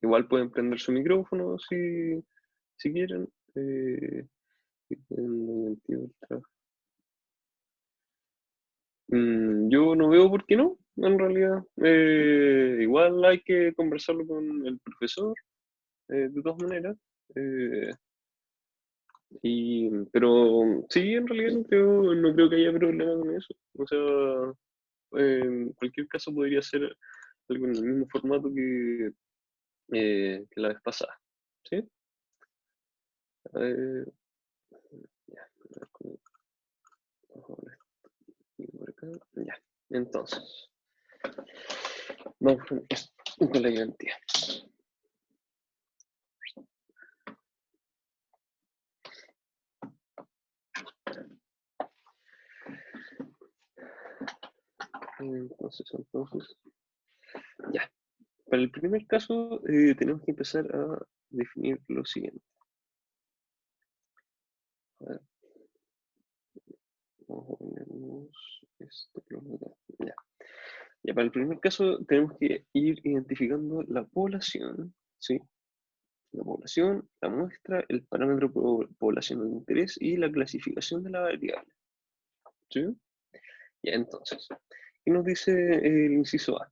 Igual pueden prender su micrófono si quieren. Yo no veo por qué no, en realidad. Igual hay que conversarlo con el profesor, de todas maneras. Eh, pero sí, en realidad no creo que haya problema con eso. O sea, en cualquier caso podría ser algo en el mismo formato que la vez pasada. ¿Sí? A ver, ya, a ver vamos a ver esto por acá. Ya, entonces, vamos con esto, con la identidad. Entonces, ya. Para el primer caso, tenemos que empezar a definir lo siguiente. A ver, vamos a ponernos esto por acá. Ya. Ya, para el primer caso tenemos que ir identificando la población, ¿sí? La población, la muestra, el parámetro poblacional de interés y la clasificación de la variable, ¿sí? Ya, entonces, ¿qué nos dice el inciso A?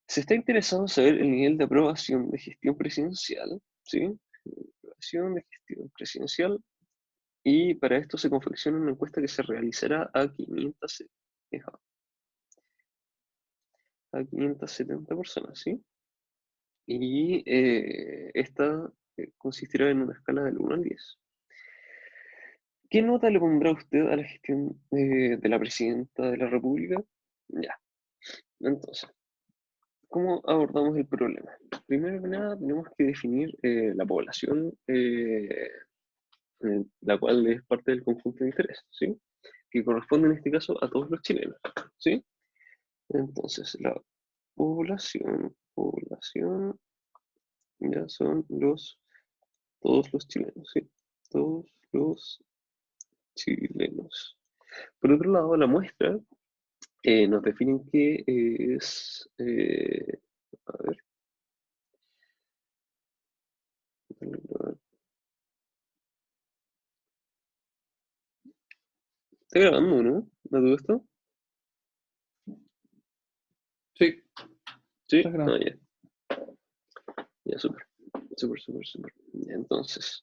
Se está interesado en saber el nivel de aprobación de gestión presidencial, ¿sí? Aprobación de gestión presidencial. Y para esto se confecciona una encuesta que se realizará a 570 personas, ¿sí? Y esta consistirá en una escala del 1 al 10. ¿Qué nota le pondrá usted a la gestión de la presidenta de la República? Ya, entonces, ¿cómo abordamos el problema? Primero que nada, tenemos que definir la población, la cual es parte del conjunto de interés, ¿sí? Que corresponde en este caso a todos los chilenos, ¿sí? Entonces, la población ya son todos los chilenos, ¿sí? Todos los chilenos. Por otro lado, la muestra nos definen que es, a ver, está grabando, ¿no? ¿A todo esto? Sí, Sí, está grabando. ya, ya, súper, súper, súper, súper. Ya, entonces,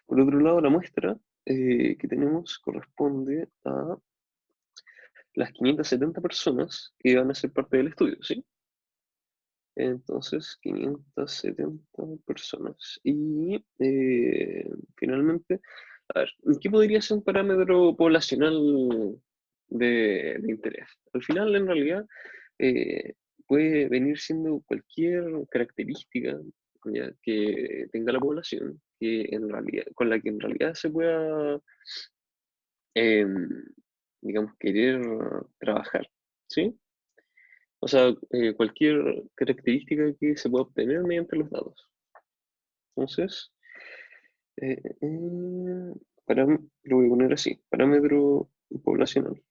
por otro lado, la muestra que tenemos corresponde a las 570 personas que van a ser parte del estudio, ¿sí? Entonces, 570 personas. Y finalmente, a ver, ¿qué podría ser un parámetro poblacional de interés? Al final, en realidad, eh, puede venir siendo cualquier característica ya, que tenga la población que en realidad, con la que en realidad se pueda, em, digamos, querer trabajar, ¿sí? O sea, cualquier característica que se pueda obtener mediante los datos. Entonces, eh, eh, lo voy a poner así, parámetro poblacional,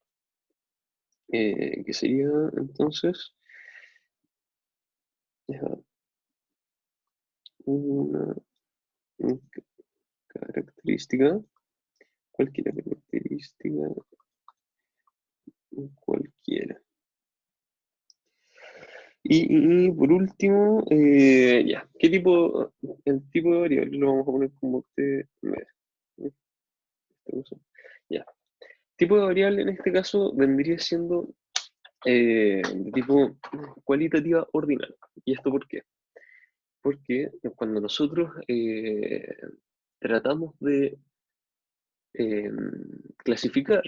que sería entonces ya, una característica, cualquier característica, cualquiera. Y por último, ya, el tipo de variable lo vamos a poner como T, ya. Tipo de variable en este caso vendría siendo de tipo cualitativa ordinal. ¿Y esto por qué? Porque cuando nosotros tratamos de eh, clasificar,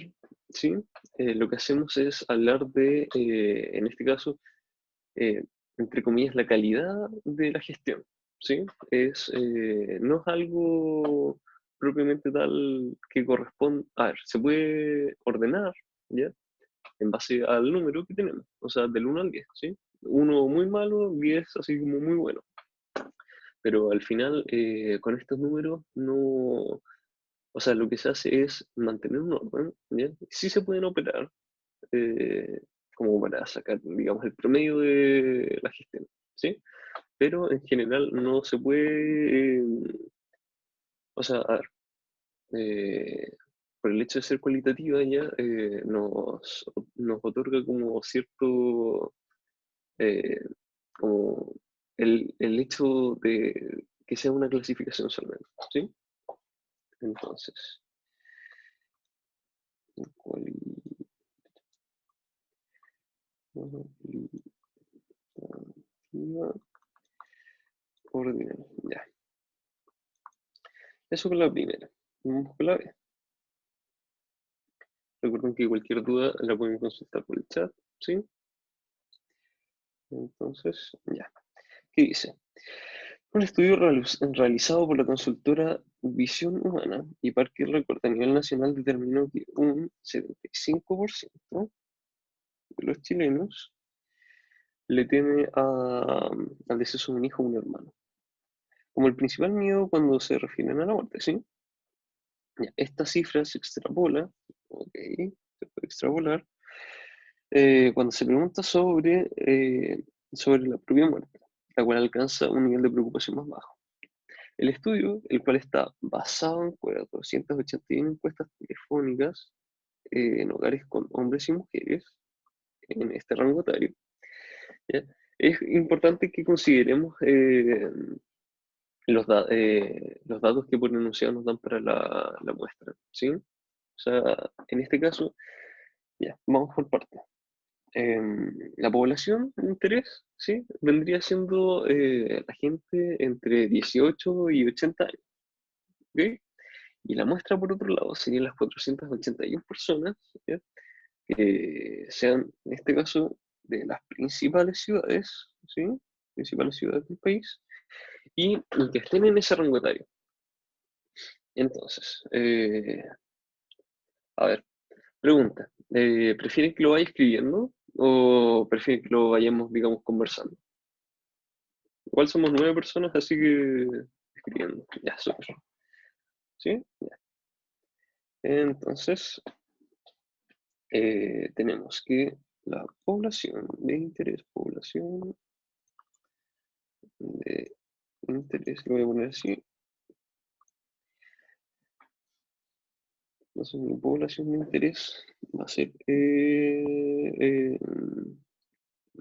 ¿sí? Lo que hacemos es hablar de, en este caso, eh, entre comillas, la calidad de la gestión, ¿sí? No es algo propiamente tal que corresponde, a ver, se puede ordenar, ¿ya? En base al número que tenemos, o sea, del 1 al 10, ¿sí? Uno muy malo, 10 así como muy bueno. Pero al final, con estos números, no, o sea, lo que se hace es mantener un orden, ¿ya? Sí se pueden operar, eh, como para sacar, digamos, el promedio de la gestión, ¿sí? pero en general no se puede, o sea, a ver, por el hecho de ser cualitativa ya nos otorga como cierto, eh, como el hecho de que sea una clasificación solamente, ¿sí? Entonces, cualitativa ordinal, ya. Eso con la primera. Vamos con la B. Recuerden que cualquier duda la pueden consultar por el chat, ¿sí? Entonces, ya. ¿Qué dice? Un estudio realizado por la consultora Visión Humana y Parque Record a nivel nacional determinó que un 75% de los chilenos le teme al deceso de un hijo o un hermano, como el principal miedo cuando se refieren a la muerte, ¿sí? Ya, esta cifra se extrapola, ok, se puede extrapolar, cuando se pregunta sobre la propia muerte, la cual alcanza un nivel de preocupación más bajo. El estudio, el cual está basado en 481 encuestas telefónicas en hogares con hombres y mujeres en este rango etario, ¿ya? Es importante que consideremos los datos que por enunciado nos dan para la muestra, ¿sí? O sea, en este caso, ya, vamos por partes. La población de interés, ¿sí? Vendría siendo la gente entre 18 y 80 años, ¿ok? Y la muestra, por otro lado, serían las 481 personas, ¿ya? Que sean, en este caso, de las principales ciudades, ¿sí? Principales ciudades del país, y que estén en ese rango etario. Entonces, a ver, pregunta, ¿prefieren que lo vaya escribiendo o prefieren que lo vayamos, digamos, conversando? Igual somos 9 personas, así que escribiendo, ya, súper, ¿sí? Ya. Entonces, tenemos que la población de interés, lo voy a poner así. Entonces, mi población de interés va a ser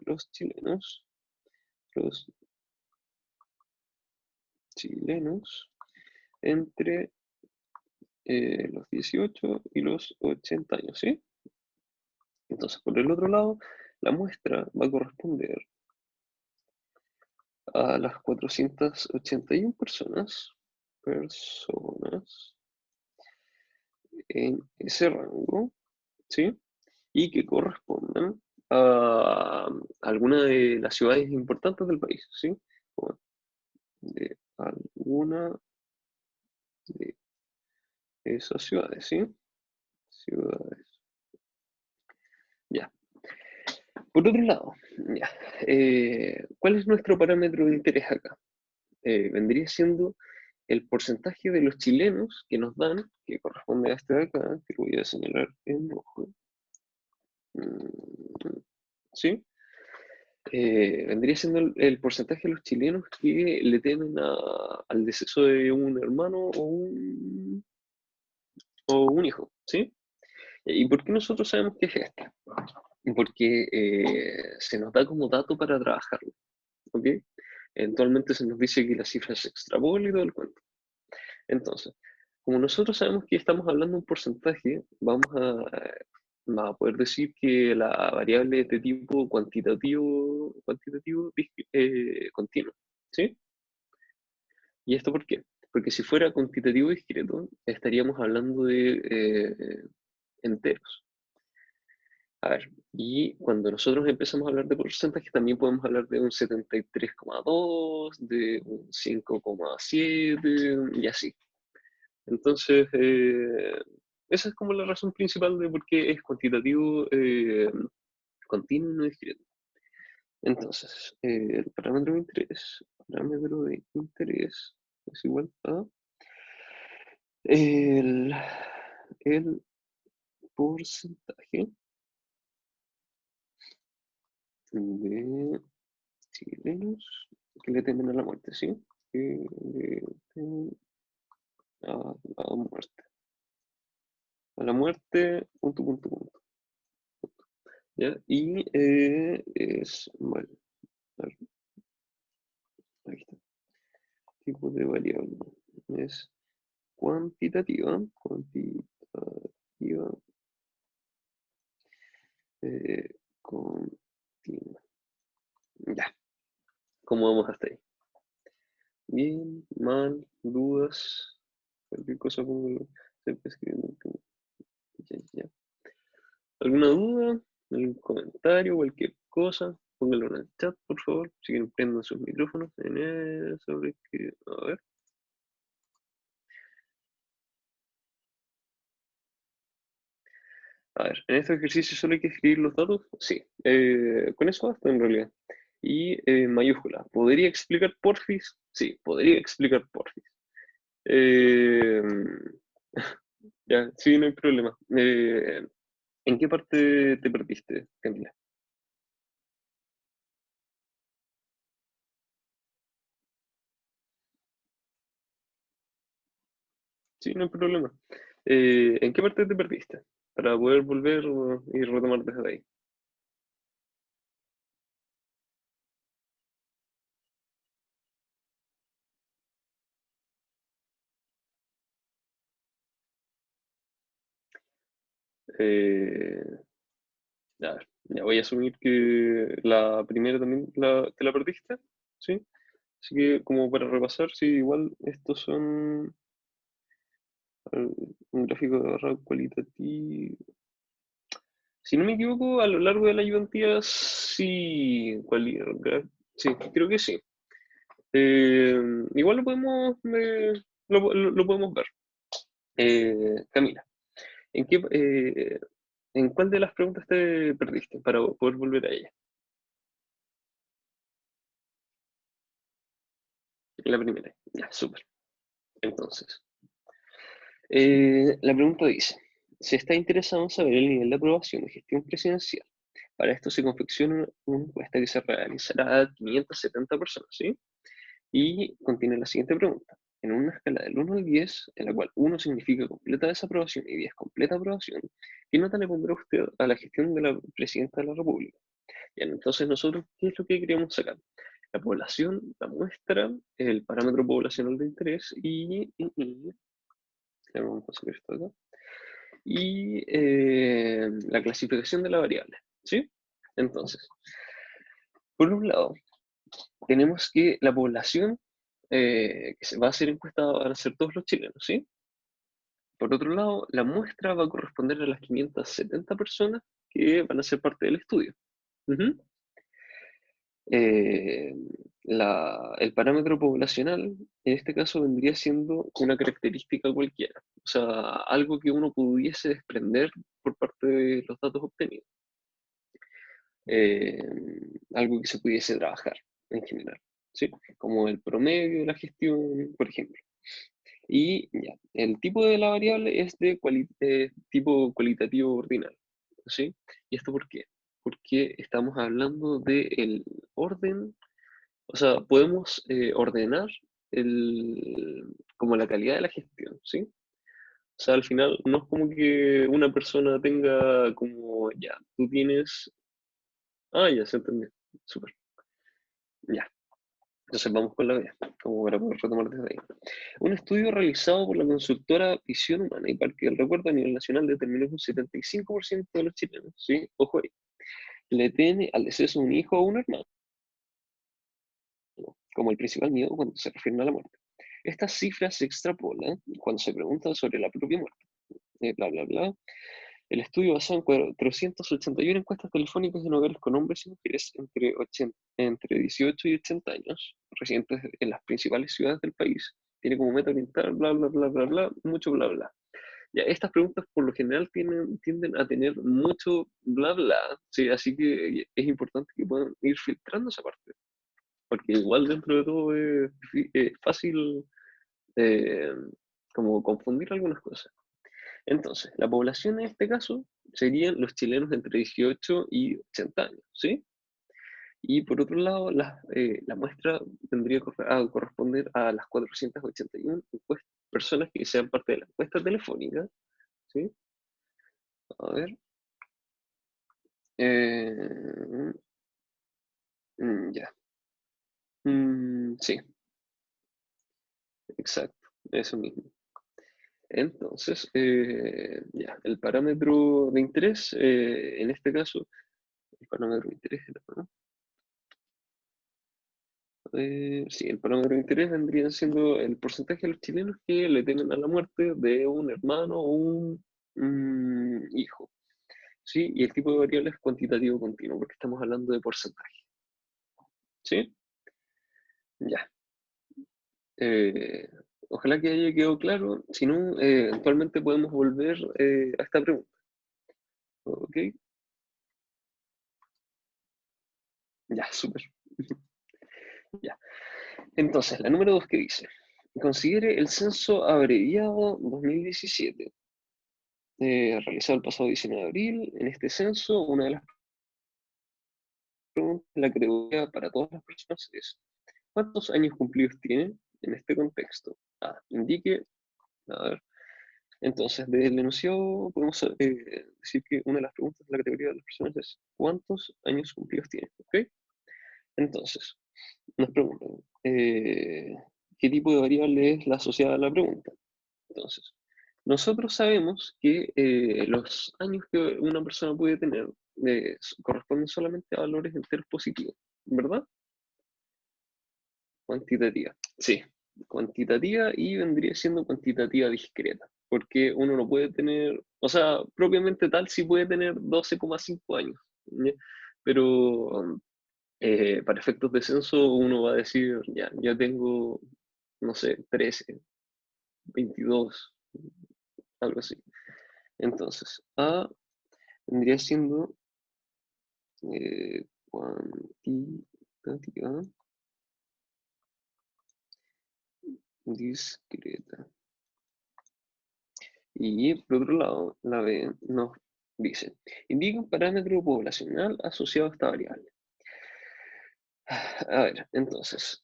los chilenos, los chilenos entre los 18 y los 80 años, ¿sí? Entonces, por el otro lado, la muestra va a corresponder a las 481 personas en ese rango, ¿sí? Y que correspondan a alguna de las ciudades importantes del país, ¿sí? O de alguna de esas ciudades, ¿sí? Ciudades. Ya. Por otro lado, ya. ¿Cuál es nuestro parámetro de interés acá? Vendría siendo el porcentaje de los chilenos que nos dan, que corresponde a este de acá, que lo voy a señalar en rojo. ¿Sí? Vendría siendo el porcentaje de los chilenos que le temen al deceso de un hermano o un hijo, ¿sí? ¿Y por qué nosotros sabemos que es este? Porque se nos da como dato para trabajarlo, ¿ok? Eventualmente se nos dice que la cifra se extrapola y todo el cuento. Entonces, como nosotros sabemos que estamos hablando de un porcentaje, vamos a poder decir que la variable es de tipo cuantitativo continuo, ¿sí? ¿Y esto por qué? Porque si fuera cuantitativo discreto, estaríamos hablando de enteros. A ver, y cuando nosotros empezamos a hablar de porcentajes, también podemos hablar de un 73,2, de un 5,7 y así. Entonces, esa es como la razón principal de por qué es cuantitativo, continuo y no discreto. Entonces, el parámetro de interés es igual a el, el porcentaje de chilenos que le temen a la muerte, ¿sí? Que le temen a la muerte. A la muerte, punto, punto, punto. ¿Ya? Y es, bueno, a ver, aquí está. Tipo de variable. Es cuantitativa, eh, continua. Ya, ¿cómo vamos hasta ahí? Bien, mal, dudas, cualquier cosa pongo, estoy escribiendo. Ya, ya. ¿Alguna duda? ¿Algún comentario? Cualquier cosa, pónganlo en el chat, por favor. Si quieren, prendan sus micrófonos en eso. A ver, en este ejercicio solo hay que escribir los datos. Sí, con eso basta en realidad. Y mayúscula. ¿Podría explicar porfis? Sí, podría explicar porfis. Eh, ya, sí, no hay problema. ¿En qué parte te perdiste, Camila? Sí, no hay problema. ¿En qué parte te perdiste? Para poder volver y retomar desde ahí. Eh, a ver, ya voy a asumir que la primera también te la perdiste, ¿sí? Así que como para repasar, sí, igual estos son un gráfico de barra cualitativo. Si no me equivoco, a lo largo de la ayudantía sí, sí, creo que sí. Eh, igual lo podemos, lo podemos ver. Camila, ¿en cuál de las preguntas te perdiste para poder volver a ella? La primera. Ya, súper. Entonces, la pregunta dice, si está interesado en saber el nivel de aprobación de gestión presidencial, para esto se confecciona una encuesta que se realizará a 570 personas, ¿sí? Y contiene la siguiente pregunta. En una escala del 1 al 10, en la cual 1 significa completa desaprobación y 10 completa aprobación, ¿qué nota le pondrá usted a la gestión de la presidenta de la República? Bien, entonces nosotros, ¿qué es lo que queríamos sacar? La población, la muestra, el parámetro poblacional de interés vamos a sacar esto acá, y la clasificación de la variable, ¿sí? Entonces, por un lado, tenemos que la población que se va a hacer encuestada van a ser todos los chilenos, ¿sí? Por otro lado, la muestra va a corresponder a las 570 personas que van a ser parte del estudio. Ujú. Eh, el parámetro poblacional, en este caso, vendría siendo una característica cualquiera, o sea, algo que uno pudiese desprender por parte de los datos obtenidos, eh, algo que se pudiese trabajar en general, ¿sí? Como el promedio de la gestión, por ejemplo. Y ya, el tipo de la variable es de tipo cualitativo ordinal, ¿sí? ¿Y esto por qué? Porque estamos hablando del orden, o sea, podemos ordenar como la calidad de la gestión, ¿sí? O sea, al final no es como que una persona tenga como, ya, tú tienes, ya se entendió, súper, ya. Entonces vamos con la B, como para poder retomar desde ahí. Un estudio realizado por la consultora Visión Humana y Parque del Recuerdo a nivel nacional determinó que un 75% de los chilenos, ¿sí? Ojo ahí, le teme al deceso de un hijo o un hermano, como el principal miedo cuando se refieren a la muerte. Estas cifras se extrapolan cuando se pregunta sobre la propia muerte. Bla, bla, bla. El estudio basado en 481 encuestas telefónicas en hogares con hombres y mujeres entre 18 y 80 años, residentes en las principales ciudades del país. Tiene como meta orientar, bla, bla, bla, bla, bla, mucho bla, bla. Ya, estas preguntas por lo general tienden a tener mucho bla, bla, ¿sí? Así que es importante que puedan ir filtrando esa parte, porque igual dentro de todo es fácil eh, como confundir algunas cosas. Entonces, la población en este caso serían los chilenos entre 18 y 80 años, ¿sí? Y por otro lado, la muestra tendría a corresponder a las 481 personas que sean parte de la encuesta telefónica, ¿sí? A ver. eh, ya. Sí, exacto, eso mismo. Entonces, ya, el parámetro de interés, en este caso, el parámetro de interés, ¿no? Sí, el parámetro de interés vendría siendo el porcentaje de los chilenos que le temen a la muerte de un hermano o un hijo, ¿sí? Y el tipo de variable es cuantitativo continuo, porque estamos hablando de porcentaje, ¿sí? Ya. Eh, Ojalá que haya quedado claro, si no, eventualmente podemos volver a esta pregunta, ¿ok? Ya, súper. Ya. Entonces, la número 2 que dice, considere el censo abreviado 2017, realizado el pasado 19 de abril. En este censo, una de las preguntas, la categoría para todas las personas es, ¿cuántos años cumplidos tiene en este contexto? Indique, a ver, entonces, desde el enunciado podemos decir que una de las preguntas de la categoría de las personas es, ¿cuántos años cumplidos tiene? ¿Ok? Entonces, nos preguntan, ¿qué tipo de variable es la asociada a la pregunta? Entonces, nosotros sabemos que los años que una persona puede tener corresponden solamente a valores enteros positivos, ¿verdad? Cuantitativa, sí, cuantitativa y vendría siendo cuantitativa discreta, porque uno no puede tener, o sea, propiamente tal sí puede tener 12,5 años, ¿ya? Pero para efectos de censo uno va a decir, ya, ya tengo, no sé, 13, 22, algo así. Entonces, A vendría siendo cuantitativa discreta. Y por otro lado, la B nos dice, indica un parámetro poblacional asociado a esta variable. A ver, entonces,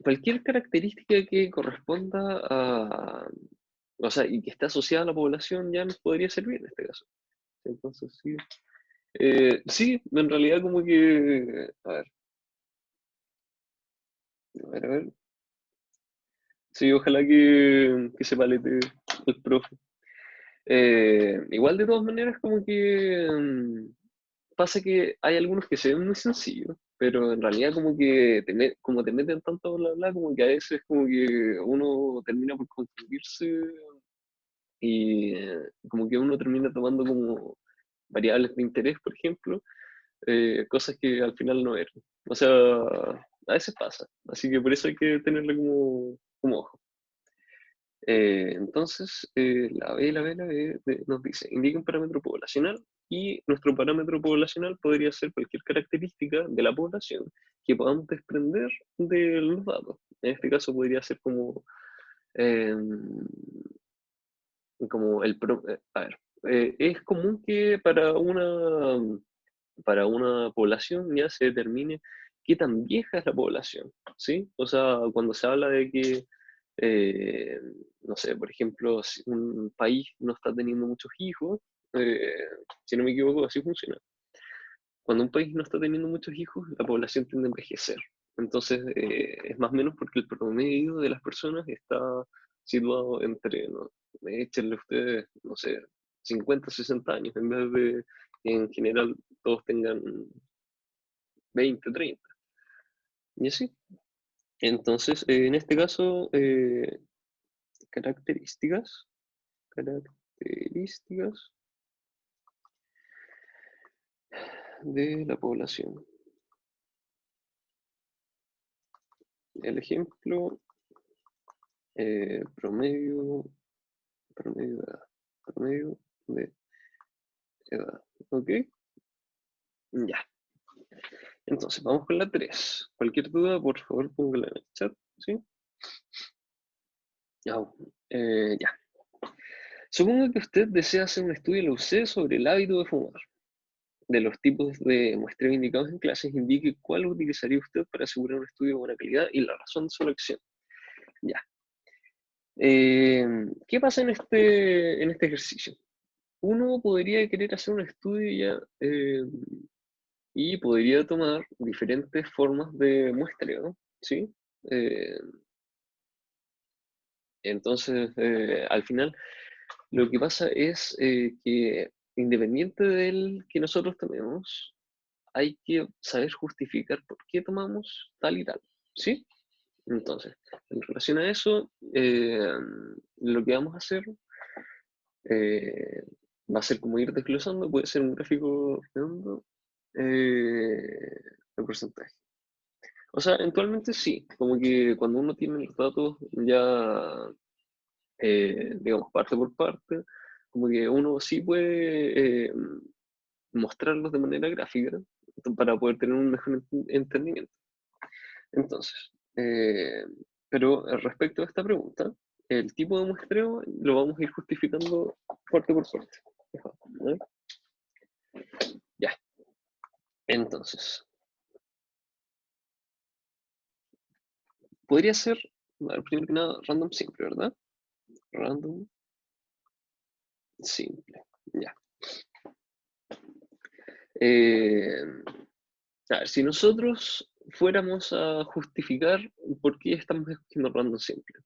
cualquier característica que corresponda a, o sea, y que esté asociada a la población ya nos podría servir en este caso. Entonces, sí. Sí, en realidad como que, a ver, sí, ojalá que se palete el profe. Igual de todas maneras como que pasa que hay algunos que se ven muy sencillos, pero en realidad como que como te meten tanto bla bla, como que a veces como que uno termina por confundirse y como que uno termina tomando como variables de interés, por ejemplo, cosas que al final no eran. O sea, a veces pasa, así que por eso hay que tenerle como ojo. Entonces, la B nos dice, indica un parámetro poblacional y nuestro parámetro poblacional podría ser cualquier característica de la población que podamos desprender de los datos. En este caso podría ser eh, como a ver, es común que para una población ya se determine qué tan vieja es la población, ¿sí? O sea, cuando se habla de que, eh, no sé, por ejemplo, si un país no está teniendo muchos hijos, eh, si no me equivoco, así funciona. Cuando un país no está teniendo muchos hijos, la población tiende a envejecer. Entonces, es más o menos porque el promedio de las personas está situado entre, ¿no? Échenle ustedes, no sé, 50, 60 años, en vez de que en general todos tengan 20, 30. Y así. Entonces, en este caso, características, características de la población. El ejemplo, promedio, promedio de edad, promedio de edad, ¿ok? Ya. Entonces, vamos con la 3. Cualquier duda, por favor, póngala en el chat, ¿sí? Ya. Ya. Supongo que usted desea hacer un estudio en la UC sobre el hábito de fumar. de los tipos de muestreo indicados en clases, indique cuál utilizaría usted para asegurar un estudio de buena calidad y la razón de su elección. Ya. ¿Qué pasa en este ejercicio? Uno podría querer hacer un estudio ya y podría tomar diferentes formas de muestreo, ¿sí? Eh, entonces, al final, lo que pasa es que independiente del que nosotros tomemos, hay que saber justificar por qué tomamos tal y tal, ¿sí? Entonces, en relación a eso, lo que vamos a hacer eh, va a ser como ir desglosando, puede ser un gráfico redondo de porcentaje. O sea, eventualmente sí, como que cuando uno tiene los datos ya, digamos, parte por parte, como que uno sí puede mostrarlos de manera gráfica para poder tener un mejor entendimiento. Entonces, pero respecto a esta pregunta, el tipo de muestreo lo vamos a ir justificando parte por parte. ¿No? Ya, entonces, podría ser, a ver, primero que nada, random simple, ¿verdad? Random simple, ya. Eh, a ver, si nosotros fuéramos a justificar por qué estamos escogiendo random simple,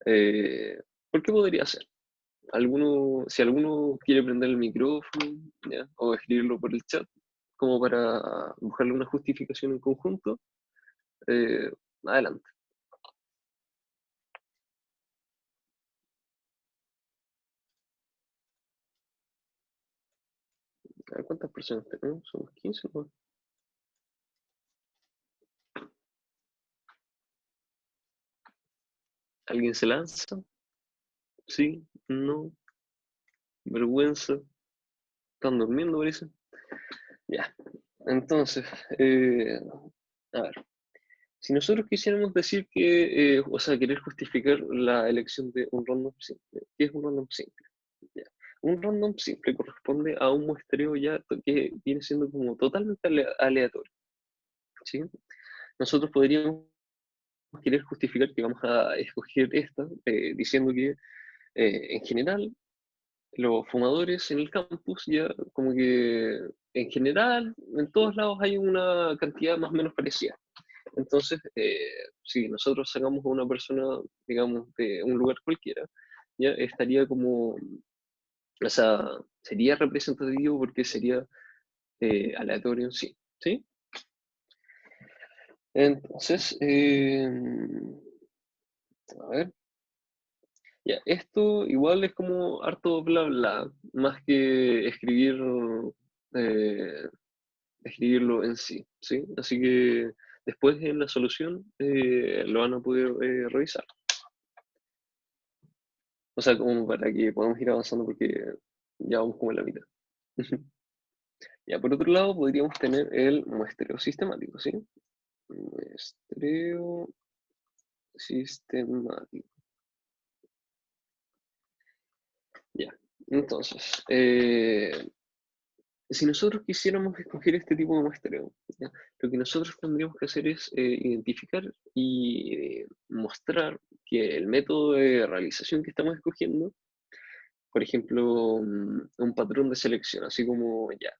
eh, ¿por qué podría ser? Si alguno quiere prender el micrófono, ¿ya? O escribirlo por el chat, como para buscarle una justificación en conjunto, eh, adelante. A ver, ¿cuántas personas tenemos? Somos 15, ¿no? ¿Alguien se lanza? Sí, no, vergüenza, están durmiendo, parece. Ya, entonces, a ver, si nosotros quisiéramos decir que, o sea, querer justificar la elección de un random simple, ¿qué es un random simple? Ya. Un random simple corresponde a un muestreo ya que viene siendo como totalmente aleatorio, ¿sí? Nosotros podríamos querer justificar que vamos a escoger esta, diciendo que en general los fumadores en el campus ya como que en general en todos lados hay una cantidad más o menos parecida. Entonces, si nosotros sacamos a una persona, digamos, de un lugar cualquiera, ya estaría como, o sea, sería representativo porque sería aleatorio en sí, ¿sí? Entonces, a ver, ya, esto igual es como harto bla bla, más que eh, escribirlo en sí, ¿sí? Así que después en la solución lo van a poder revisar. O sea, como para que podamos ir avanzando porque ya vamos como en la mitad. Ya, por otro lado, podríamos tener el muestreo sistemático, ¿sí? Muestreo sistemático. Ya, entonces, si nosotros quisiéramos escoger este tipo de muestreo, ¿ya? Lo que nosotros tendríamos que hacer es identificar y mostrar que el método de realización que estamos escogiendo, por ejemplo, un patrón de selección, así como ya,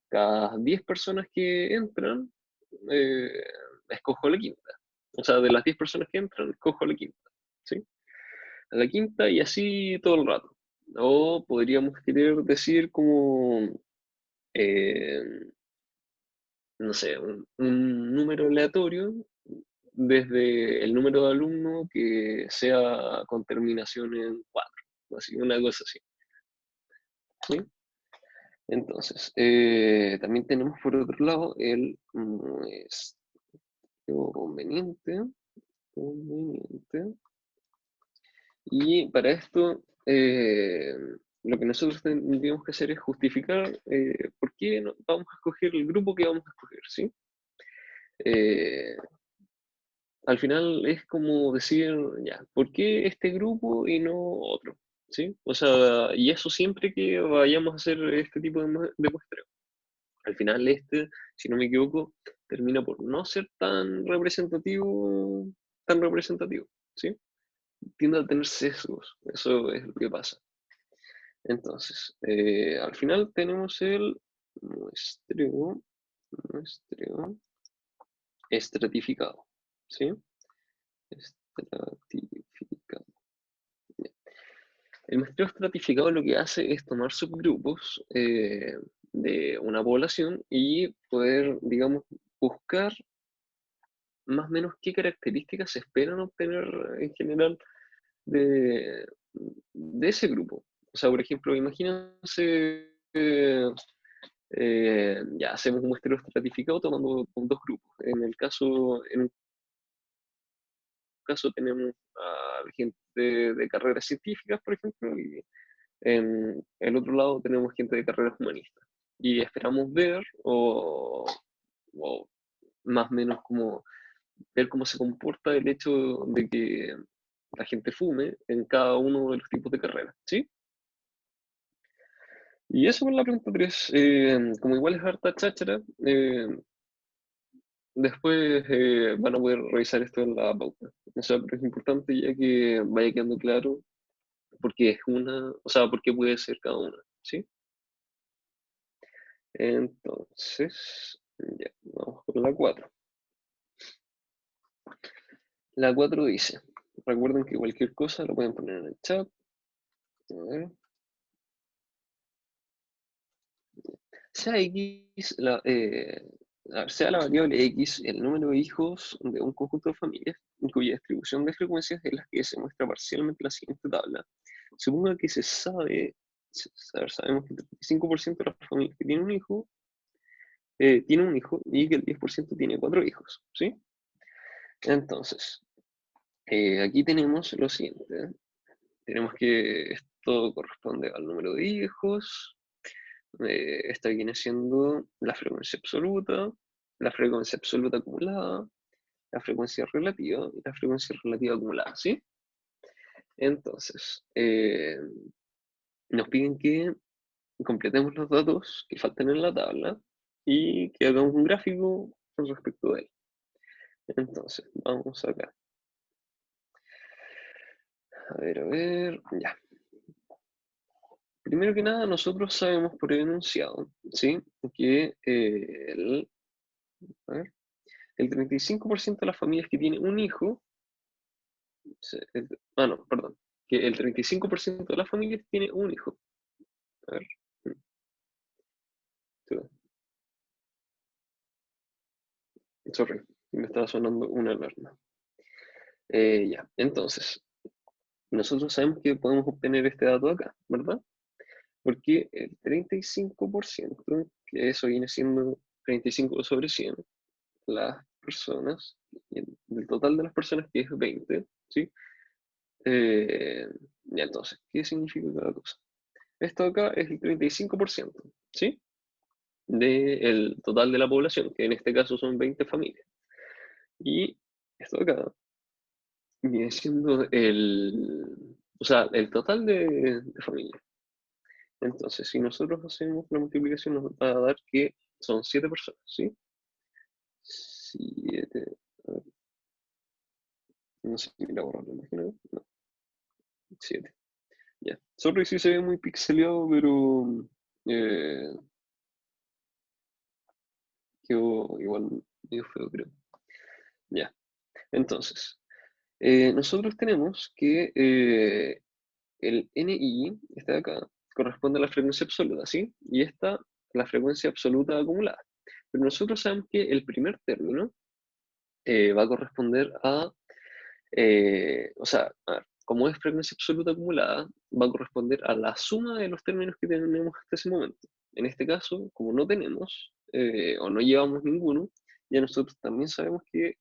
cada 10 personas que entran, eh, escojo la quinta. O sea, de las 10 personas que entran, escojo la quinta, ¿sí? A la quinta y así todo el rato. O podríamos querer decir como, eh, no sé, un número aleatorio desde el número de alumnos que sea con terminación en 4, así, una cosa así, ¿sí? Entonces, también tenemos por otro lado el conveniente, conveniente. Y para esto, lo que nosotros tendríamos que hacer es justificar por qué vamos a escoger el grupo que vamos a escoger, ¿sí? Eh, Al final es como decir, ya, ¿por qué este grupo y no otro? ¿Sí? O sea, y eso siempre que vayamos a hacer este tipo de muestreo. Al final si no me equivoco, termina por no ser tan representativo, ¿sí? Tiende a tener sesgos, eso es lo que pasa. Entonces, al final tenemos el muestreo, muestreo estratificado, ¿sí? Estratificado. Ya. El muestreo estratificado lo que hace es tomar subgrupos de una población y poder, digamos, buscar más o menos qué características se esperan obtener en general de, de ese grupo. O sea, por ejemplo, imagínense, ya hacemos un muestreo estratificado tomando con dos grupos. En un caso tenemos a gente de carreras científicas, por ejemplo, y en el otro lado tenemos gente de carreras humanistas. Y esperamos ver o más o menos como ver cómo se comporta el hecho de que la gente fume en cada uno de los tipos de carreras, ¿sí? Y eso es la pregunta 3. Como igual es harta cháchara, después van a poder revisar esto en la pauta. O sea, pero es importante ya que vaya quedando claro por qué es una, o sea, por qué puede ser cada una, ¿sí? Entonces, ya, vamos con la 4. La 4 dice, recuerden que cualquier cosa lo pueden poner en el chat. A ver. Sea X, sea la variable X el número de hijos de un conjunto de familias, cuya distribución de frecuencias es la que se muestra parcialmente en la siguiente tabla. Suponga que sabemos que el 35% de las familias que tiene un hijo y que el 10% tiene 4 hijos, ¿sí? Entonces, aquí tenemos lo siguiente. Tenemos que esto corresponde al número de hijos. Esta viene siendo la frecuencia absoluta acumulada, la frecuencia relativa y la frecuencia relativa acumulada, ¿sí? Entonces, nos piden que completemos los datos que faltan en la tabla y que hagamos un gráfico con respecto a él. Entonces, vamos acá. A ver, ya. Primero que nada, nosotros sabemos por el enunciado, ¿sí? Que a ver, el 35% de las familias que tienen un hijo, no, perdón, que el 35% de las familias tiene un hijo. A ver, tú, sorry, me estaba sonando una alarma. Ya, entonces, nosotros sabemos que podemos obtener este dato acá, ¿verdad? Porque el 35%, que eso viene siendo 35 sobre 100, las personas, del total de las personas que es 20, ¿sí? Ya entonces, ¿qué significa cada cosa? Esto acá es el 35%, ¿sí? Del total de la población, que en este caso son 20 familias. Y esto acá viene siendo o sea, el total de familias. Entonces, si nosotros hacemos la multiplicación, nos va a dar que son 7 personas, ¿sí? 7, no sé si la borro la imagen, no, 7. Ya. Sorry si se ve muy pixeleado, pero eh, quedó igual medio feo, creo. Ya. Entonces, nosotros tenemos que el NI, este de acá, corresponde a la frecuencia absoluta, ¿sí? Y esta, la frecuencia absoluta acumulada. Pero nosotros sabemos que el primer término va a corresponder o sea, a ver, como es frecuencia absoluta acumulada, va a corresponder a la suma de los términos que tenemos hasta ese momento. En este caso, como no tenemos o no llevamos ninguno, ya nosotros también sabemos que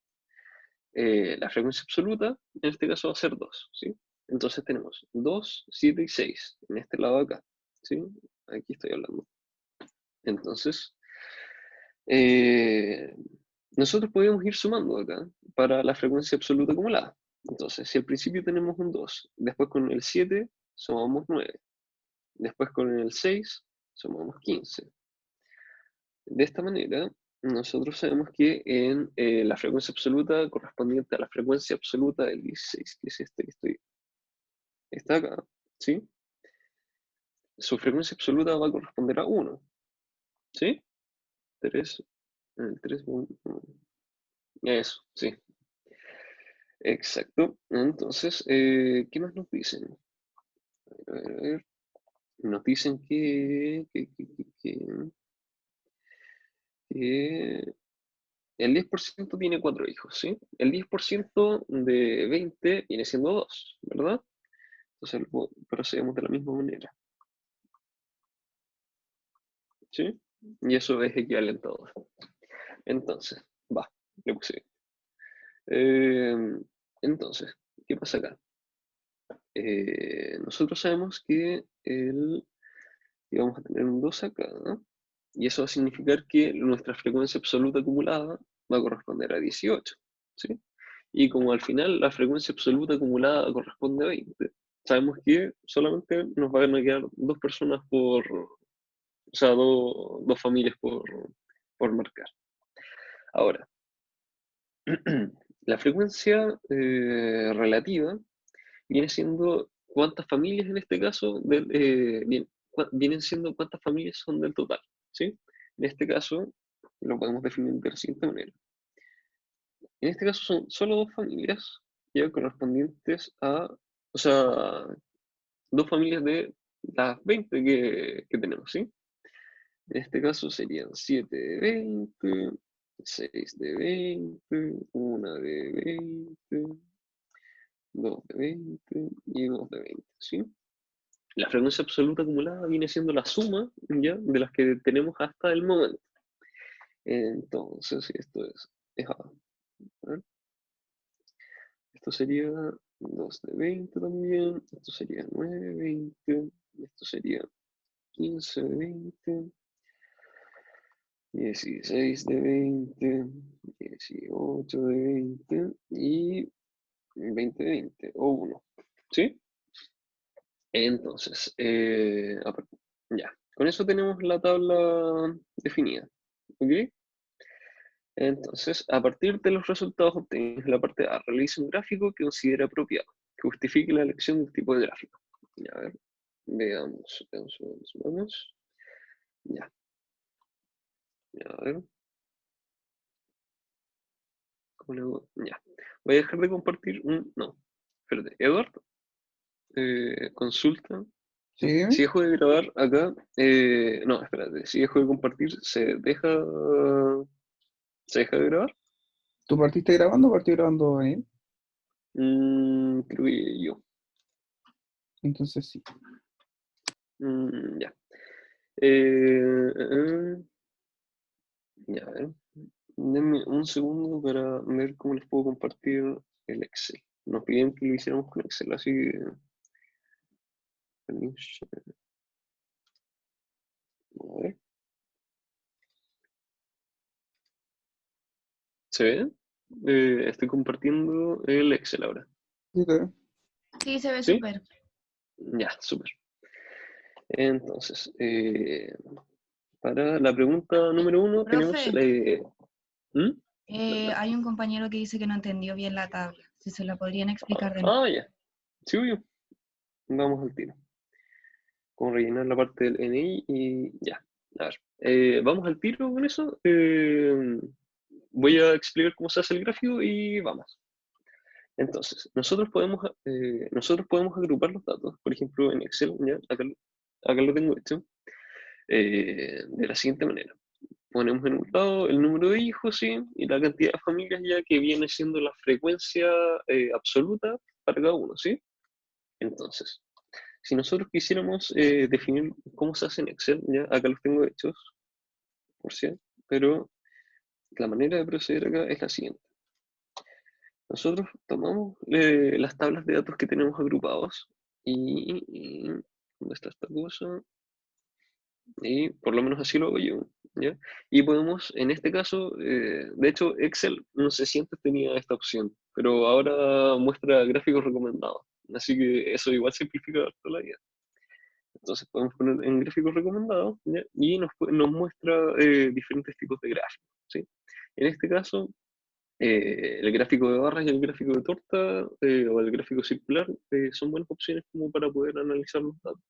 la frecuencia absoluta, en este caso va a ser 2, ¿sí? Entonces tenemos 2, 7 y 6 en este lado acá, ¿sí? Aquí estoy hablando. Entonces, eh, nosotros podemos ir sumando acá para la frecuencia absoluta acumulada. Entonces, si al principio tenemos un 2, después con el 7 sumamos 9, después con el 6 sumamos 15, De esta manera, nosotros sabemos que en la frecuencia absoluta correspondiente a la frecuencia absoluta del 16, que es este que está acá, ¿sí? Su frecuencia absoluta va a corresponder a 1, ¿sí? 3, el 3, eso, sí, exacto. Entonces, ¿qué más nos dicen? A ver, a ver. Nos dicen que el 10% tiene 4 hijos, ¿sí? El 10% de 20 viene siendo 2, ¿verdad? Entonces procedemos de la misma manera, ¿sí? Y eso es equivalente a 2. Entonces, va, le puse. Eh, entonces, ¿qué pasa acá? Nosotros sabemos que vamos a tener un 2 acá, ¿no? Y eso va a significar que nuestra frecuencia absoluta acumulada va a corresponder a 18, ¿sí? Y como al final la frecuencia absoluta acumulada corresponde a 20, sabemos que solamente nos van a quedar dos personas o sea, dos familias por marcar. Ahora, la frecuencia relativa viene siendo cuántas familias en este caso vienen siendo cuántas familias son del total, ¿sí? En este caso lo podemos definir de la siguiente manera. En este caso son solo dos familias ya correspondientes o sea, dos familias de las 20 que tenemos, ¿sí? En este caso serían 7 de 20, 6 de 20, 1 de 20, 2 de 20 y 2 de 20, ¿sí? La frecuencia absoluta acumulada viene siendo la suma, ¿ya? De las que tenemos hasta el momento. Entonces, es A. A ver, esto sería 2 de 20 también, esto sería 9 de 20, esto sería 15 de 20, 16 de 20, 18 de 20 y 20 de 20, o 1, ¿sí? Entonces, ya, con eso tenemos la tabla definida, ¿ok? Entonces, a partir de los resultados obtenidos en la parte A, realiza un gráfico que considera apropiado, que justifique la elección del tipo de gráfico. Ya, a ver, veamos. Ya, ya, a ver, ¿cómo le hago? Ya. Voy a dejar de compartir no, espérate, Eduardo, consulta. Sí, dime. Si dejo de grabar acá, no, espérate, si dejo de compartir, ¿se deja de grabar? ¿Tú partiste grabando o partí grabando, Daniel? Creo que yo. Entonces sí. Ya. Eh, ya, a ver. Denme un segundo para ver cómo les puedo compartir el Excel. Nos piden que lo hiciéramos con Excel, así que... A ver. ¿Se ve? Estoy compartiendo el Excel ahora. Sí, está bien. Sí, se ve ¿Sí? súper. Ya, súper. Entonces, para la pregunta número 1 tenemos... Profe, ¿Mm? hay un compañero que dice que no entendió bien la tabla. Si se la podrían explicar de nuevo. Ah, ya. Sí, obvio. Vamos al tiro. Como rellenar la parte del NI y ya. A ver. Vamos al tiro con eso. Voy a explicar cómo se hace el gráfico y vamos. Entonces, nosotros podemos agrupar los datos, por ejemplo, en Excel, ¿ya? Acá lo tengo hecho, de la siguiente manera. Ponemos en un lado el número de hijos, ¿sí? Y la cantidad de familias ya que viene siendo la frecuencia absoluta para cada uno, ¿sí? Entonces, si nosotros quisiéramos definir cómo se hace en Excel, ya acá los tengo hechos, por cierto, pero la manera de proceder acá es la siguiente. Nosotros tomamos las tablas de datos que tenemos agrupados y ¿dónde está esta cosa? Y por lo menos así lo hago yo, ¿ya? Y podemos, en este caso, de hecho Excel no sé si antes tenía esta opción, pero ahora muestra gráficos recomendados, así que eso igual simplifica harto la vida. Entonces podemos poner en gráfico recomendado, ¿ya? Y nos muestra diferentes tipos de gráficos, ¿sí? En este caso, el gráfico de barras y el gráfico de torta o el gráfico circular son buenas opciones como para poder analizar los datos,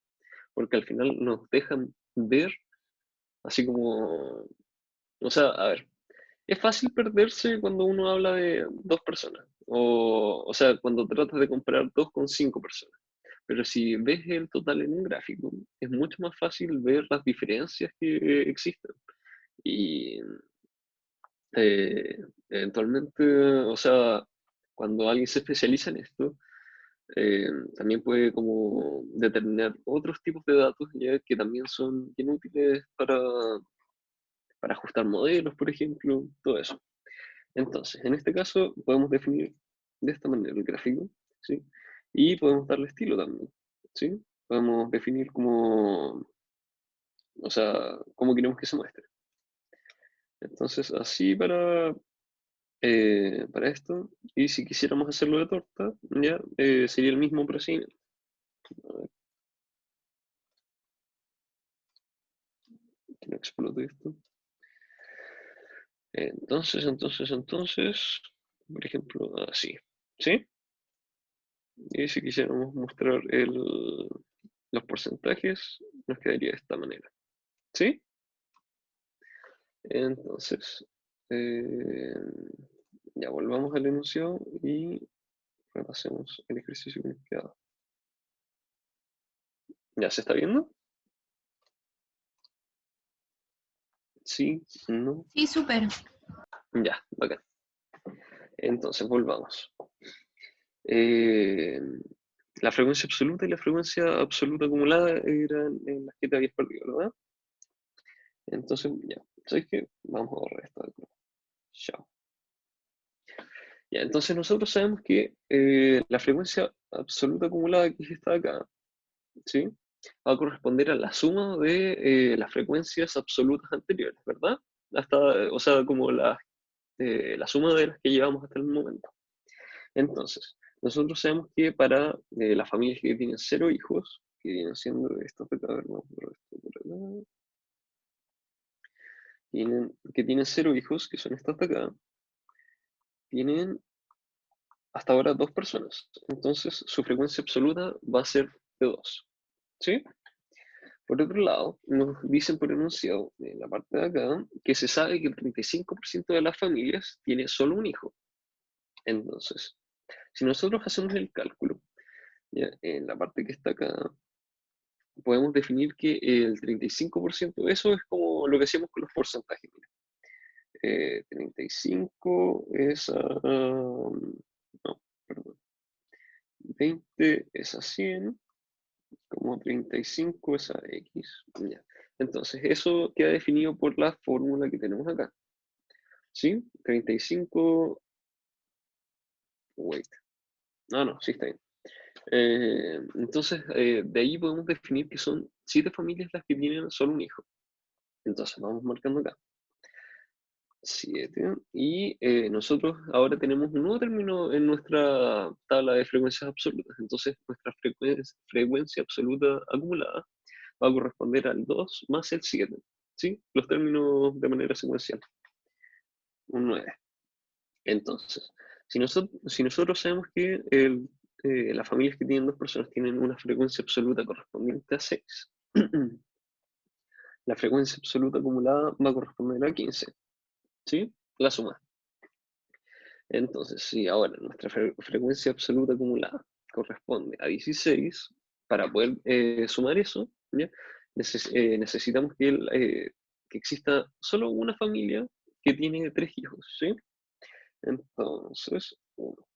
porque al final nos dejan ver, así como, o sea, a ver, es fácil perderse cuando uno habla de dos personas, o sea, cuando tratas de comparar dos con cinco personas. Pero si ves el total en un gráfico, es mucho más fácil ver las diferencias que existen. Y eh, eventualmente, o sea, cuando alguien se especializa en esto, también puede como determinar otros tipos de datos ya que también son bien útiles para ajustar modelos, por ejemplo, todo eso. Entonces, en este caso podemos definir de esta manera el gráfico, ¿sí? Y podemos darle estilo también, ¿sí? Podemos definir como, o sea, cómo queremos que se muestre. Entonces, así para esto, y si quisiéramos hacerlo de torta, ya sería el mismo procedimiento. A ver, que no explote esto. Entonces, por ejemplo, así, ¿sí? Y si quisiéramos mostrar los porcentajes, nos quedaría de esta manera, ¿sí? Entonces, eh, ya volvamos al enunciado y repasemos el ejercicio que nos queda. ¿Ya se está viendo? Sí, no, Sí, súper. ya, bacán. Entonces, volvamos. Eh, la frecuencia absoluta y la frecuencia absoluta acumulada eran en las que te habías perdido, ¿verdad? Entonces, ya, ¿sabes qué? Vamos a borrar esto de acá. Chao. Ya, entonces nosotros sabemos que la frecuencia absoluta acumulada que está acá, ¿sí? Va a corresponder a la suma de las frecuencias absolutas anteriores, ¿verdad? Hasta, o sea, como la suma de las que llevamos hasta el momento. Entonces, nosotros sabemos que para las familias que tienen 0 hijos, que vienen siendo estos de acá, a ver, vamos a borrar esto por acá, que tienen 0 hijos, que son estas de acá, tienen hasta ahora 2 personas. Entonces, su frecuencia absoluta va a ser de 2. ¿Sí? Por otro lado, nos dicen por enunciado, en la parte de acá, que se sabe que el 35% de las familias tiene solo un hijo. Entonces, si nosotros hacemos el cálculo, ¿ya? En la parte que está acá, podemos definir que el 35% de eso es como lo que hacemos con los porcentajes. 35 es a... no, perdón. 20 es a 100, como 35 es a X. Ya. Entonces, eso queda definido por la fórmula que tenemos acá. ¿Sí? 35... Wait. No, sí está bien. Entonces, de ahí podemos definir que son 7 familias las que tienen solo un hijo. Entonces, vamos marcando acá. 7. Y nosotros ahora tenemos un nuevo término en nuestra tabla de frecuencias absolutas. Entonces, nuestra frecuencia absoluta acumulada va a corresponder al 2 más el 7. ¿Sí? Los términos de manera secuencial. Un 9. Entonces, si nosotros sabemos que las familias que tienen 2 personas tienen una frecuencia absoluta correspondiente a 6, la frecuencia absoluta acumulada va a corresponder a 15. ¿Sí? La suma. Entonces, si ahora nuestra frecuencia absoluta acumulada corresponde a 16, para poder sumar eso, ¿ya? Necesitamos que exista solo una familia que tiene 3 hijos, ¿sí? Entonces, 1.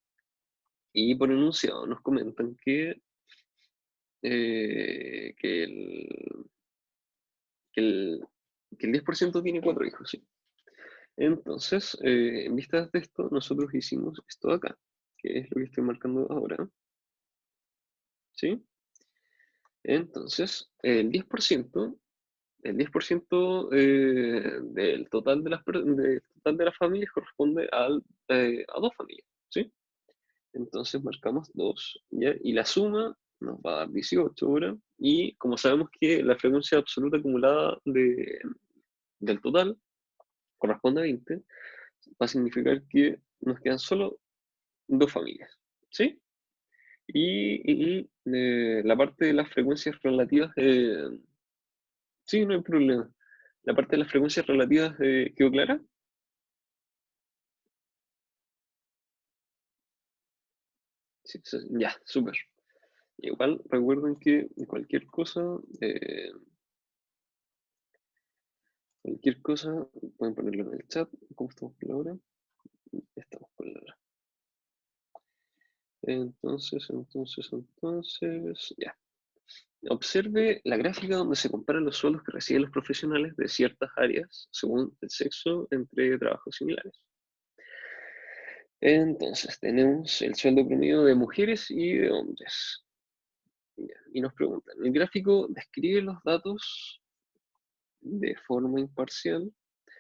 Y por enunciado nos comentan eh, que el, que el, que el 10% tiene 4 hijos, ¿sí? Entonces, en vista de esto, nosotros hicimos esto de acá, que es lo que estoy marcando ahora, ¿sí? Entonces, el 10% del total del total de las familias corresponde a 2 familias, ¿sí? Entonces marcamos 2, ¿ya? Y la suma nos va a dar 18 horas, y como sabemos que la frecuencia absoluta acumulada del total corresponde a 20, va a significar que nos quedan solo dos familias, ¿sí? Y la parte de las frecuencias relativas, sí, no hay problema. La parte de las frecuencias relativas quedó clara. Sí, sí, ya, súper. Igual recuerden que eh, cualquier cosa, pueden ponerlo en el chat. ¿Cómo estamos con la hora? Estamos con la hora. Entonces, ya. Observe la gráfica donde se comparan los sueldos que reciben los profesionales de ciertas áreas según el sexo entre trabajos similares. Entonces, tenemos el sueldo promedio de mujeres y de hombres. Ya, y nos preguntan, el gráfico describe los datos de forma imparcial.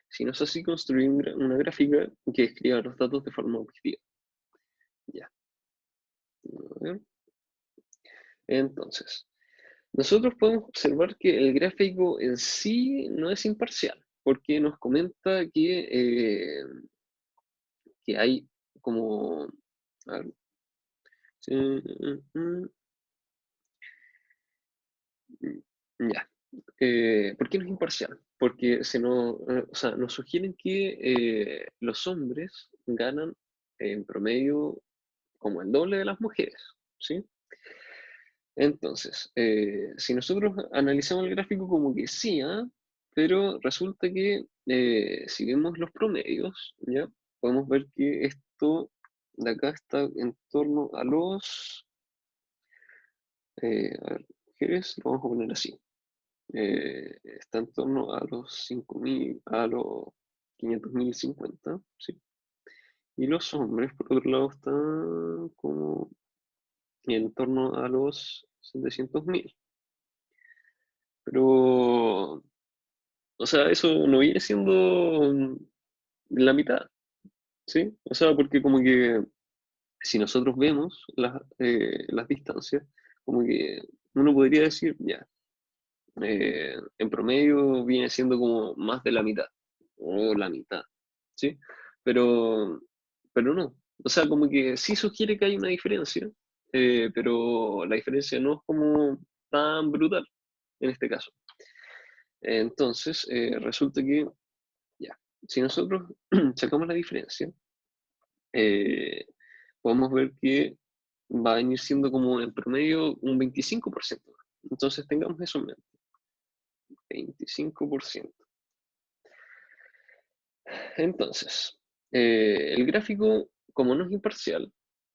Si no es así, construir una gráfica que describa los datos de forma objetiva. Ya. A ver. Entonces, nosotros podemos observar que el gráfico en sí no es imparcial, porque nos comenta que hay como... A ver, sí, ya. ¿Por qué no es imparcial? Porque o sea, nos sugieren que los hombres ganan en promedio como el doble de las mujeres, ¿sí? Entonces, si nosotros analizamos el gráfico como que sí, ¿ah? Pero resulta que si vemos los promedios, ¿ya? Podemos ver que esto de acá está en torno a a ver, mujeres, lo vamos a poner así. Está en torno a los 5.000, a los 500.050, ¿sí? Y los hombres, por otro lado, están como en torno a los 700.000. Pero, o sea, eso no viene siendo la mitad, ¿sí? O sea, porque como que si nosotros vemos las distancias, como que uno podría decir, ya, en promedio viene siendo como más de la mitad, o la mitad, ¿sí? Pero, pero no. O sea, como que sí sugiere que hay una diferencia, pero la diferencia no es como tan brutal en este caso. Entonces, resulta que, ya, si nosotros sacamos la diferencia, eh, podemos ver que va a venir siendo como en promedio un 25%. Entonces, tengamos eso en mente, 25%. Entonces, el gráfico, como no es imparcial,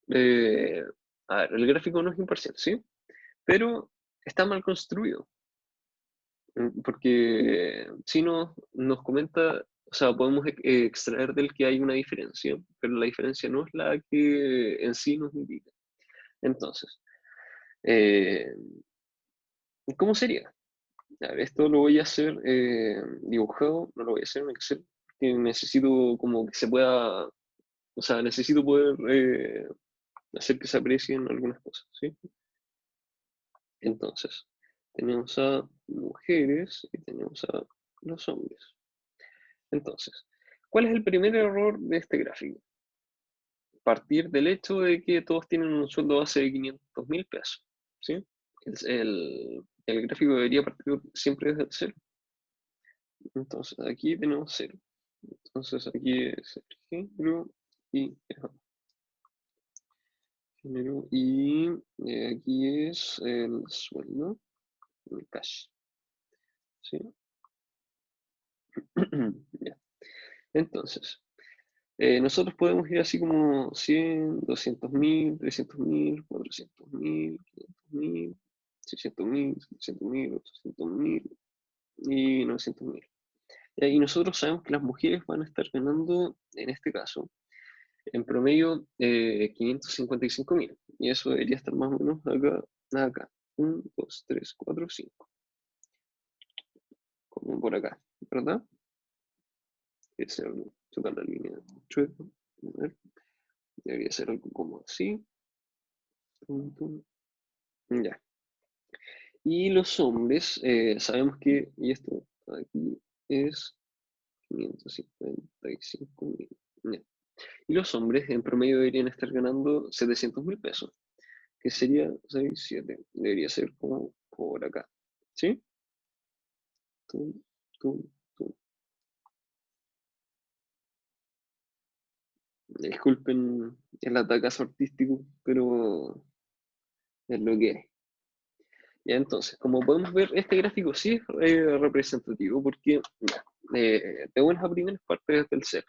eh, a ver, el gráfico no es imparcial, ¿sí? Pero está mal construido. Porque si nos comenta, o sea, podemos extraer del que hay una diferencia, pero la diferencia no es la que en sí nos indica. Entonces, eh, ¿cómo sería? A ver, esto lo voy a hacer dibujado, no lo voy a hacer en Excel, porque necesito como que se pueda, o sea, necesito poder hacer que se aprecien algunas cosas, ¿sí? Entonces, tenemos a mujeres y tenemos a los hombres. Entonces, ¿cuál es el primer error de este gráfico? Partir del hecho de que todos tienen un sueldo base de 500.000 pesos, ¿sí? El gráfico debería partir siempre desde el cero. Entonces, aquí tenemos cero. Entonces, aquí es el género y aquí es el sueldo, el cash, ¿sí? Ya. Entonces, nosotros podemos ir así como 100, 200.000, 300.000, 400.000, 500.000, 600.000, 700.000, 800.000 y 900.000. Y nosotros sabemos que las mujeres van a estar ganando, en este caso, en promedio 555.000. Y eso debería estar más o menos acá. 1, 2, 3, 4, 5. Como por acá, ¿verdad? Ese es tocar la línea chueca. A ver, debería ser algo como así. Tum, tum. Ya. Y los hombres, sabemos que, y esto aquí es 555.000. Ya. Y los hombres en promedio deberían estar ganando 700.000 pesos, que sería 6, 7. Debería ser como por acá. ¿Sí? Tum, tum, tum. Disculpen el atacazo artístico, pero es lo que es. Ya, entonces, como podemos ver, este gráfico sí es representativo porque ya, tenemos las primeras partes del ser.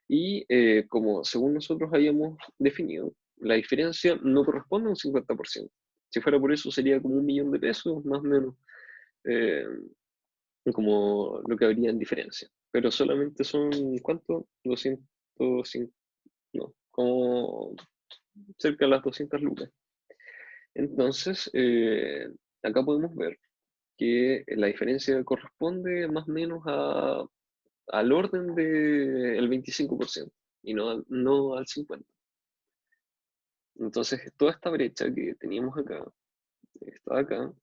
Y como según nosotros habíamos definido, la diferencia no corresponde a un 50%. Si fuera por eso sería como 1.000.000 de pesos, más o menos, eh, como lo que habría en diferencia. Pero solamente son, ¿cuánto? 205, no, como cerca de las 200 lucas. Entonces, acá podemos ver que la diferencia corresponde más o menos al orden del 25% y no al 50%. Entonces, toda esta brecha que teníamos acá, estaba acá,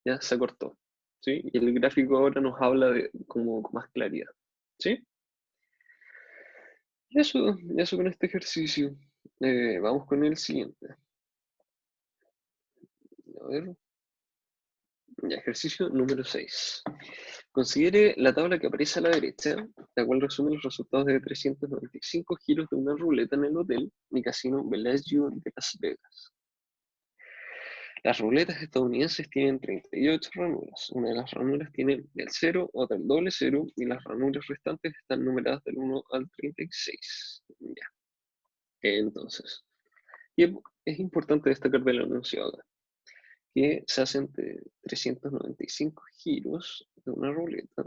ya se acortó, ¿sí? Y el gráfico ahora nos habla de como con más claridad, ¿sí? Y eso con este ejercicio. Vamos con el siguiente. A ver. Ya, ejercicio número 6. Considere la tabla que aparece a la derecha, la cual resume los resultados de 395 giros de una ruleta en el hotel y casino Bellagio de Las Vegas. Las ruletas estadounidenses tienen 38 ranuras. Una de las ranuras tiene el 0, otra el doble 0 y las ranuras restantes están numeradas del 1 al 36. Ya. Entonces, y es importante destacar del enunciado acá, que se hacen 395 giros de una ruleta,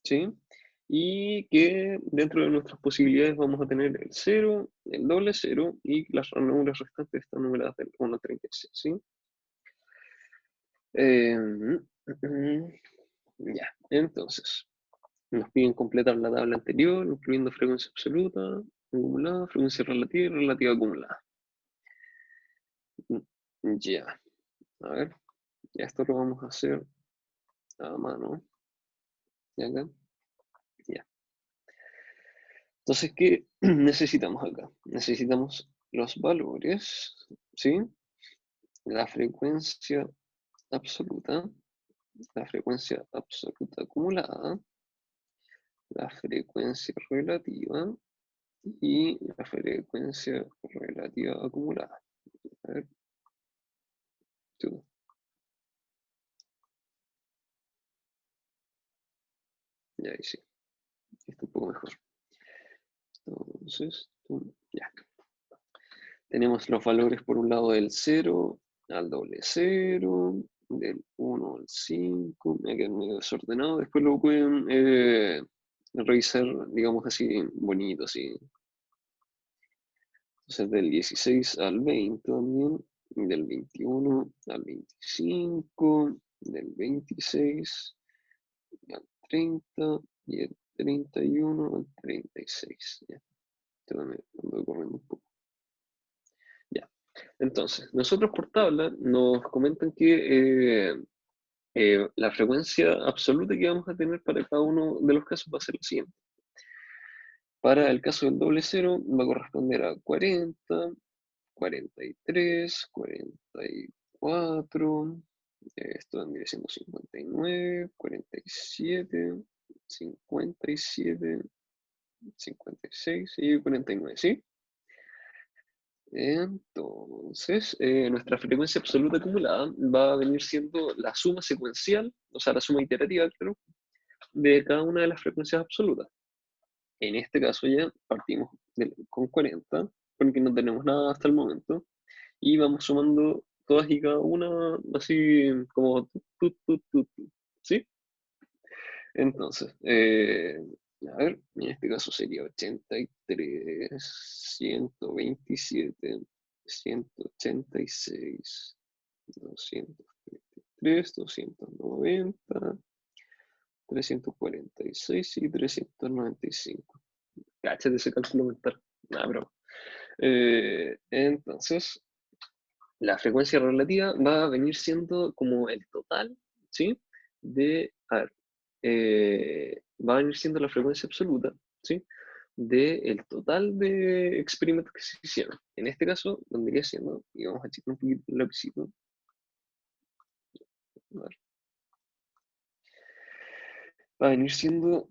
¿sí? Y que dentro de nuestras posibilidades vamos a tener el 0, el doble 0 y las ranuras restantes están numeradas del 1 al 36, ¿sí? Ya, entonces, nos piden completar la tabla anterior, incluyendo frecuencia absoluta, acumulada, frecuencia relativa y relativa acumulada. Ya, a ver, ya esto lo vamos a hacer a mano. ¿Y acá? Ya. Entonces, ¿qué necesitamos acá? Necesitamos los valores, ¿sí? La frecuencia absoluta, la frecuencia absoluta acumulada, la frecuencia relativa y la frecuencia relativa acumulada. A ver, tú. Ya ahí sí, esto un poco mejor. Entonces, ya. Tenemos los valores por un lado del 0 al doble 0, del 1 al 5, me quedé medio desordenado, después lo pueden revisar, digamos así, bonito, así. Entonces del 16 al 20 también, del 21 al 25, del 26 al 30 y el 31 al 36. Ya, esto también ando corriendo un poco. Ya. Entonces, nosotros por tabla nos comentan que la frecuencia absoluta que vamos a tener para cada uno de los casos va a ser la siguiente. Para el caso del doble 0 va a corresponder a 40, 43, 44, esto vendría siendo 59, 47, 57, 56 y 49, ¿sí? Entonces, nuestra frecuencia absoluta acumulada va a venir siendo la suma secuencial, o sea, la suma iterativa, claro, de cada una de las frecuencias absolutas. En este caso ya partimos con 40, porque no tenemos nada hasta el momento, y vamos sumando todas y cada una, así como ¿sí? Entonces, a ver, en este caso sería 83, 127, 186, 233, 290, 346 y 395. Cáchate ese cálculo mental. Nah, bro. Entonces, La frecuencia relativa va a venir siendo como el total, ¿sí? Va a venir siendo la frecuencia absoluta, ¿sí? Del total de experimentos que se hicieron. En este caso, vendría siendo, y vamos a achicar un poquito el lapicito. A ver. Va a venir siendo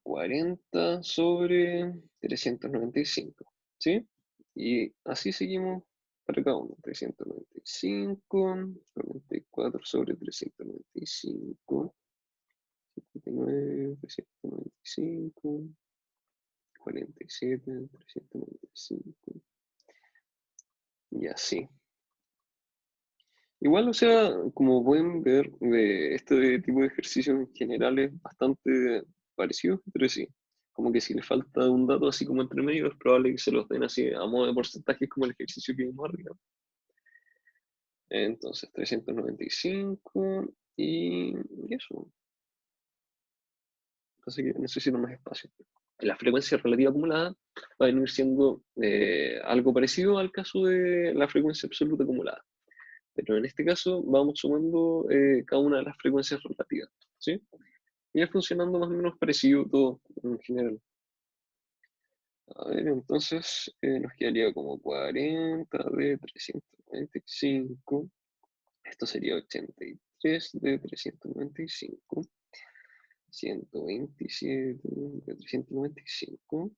40 sobre 395, ¿sí? Y así seguimos para cada uno. 395, 44 sobre 395, 79, 395, 47, 395, y así. Igual, o sea, como pueden ver, de este tipo de ejercicios en general es bastante parecido entre sí. Como que si le falta un dato así como entre medio, es probable que se los den así a modo de porcentajes como el ejercicio que vimos arriba. Entonces, 395 y eso. Así que necesito más espacio. La frecuencia relativa acumulada va a venir siendo algo parecido al caso de la frecuencia absoluta acumulada. Pero en este caso vamos sumando cada una de las frecuencias relativas, ¿sí? Y es funcionando más o menos parecido todo en general. A ver, entonces nos quedaría como 40 de 395. Esto sería 83 de 395. 127 de 395.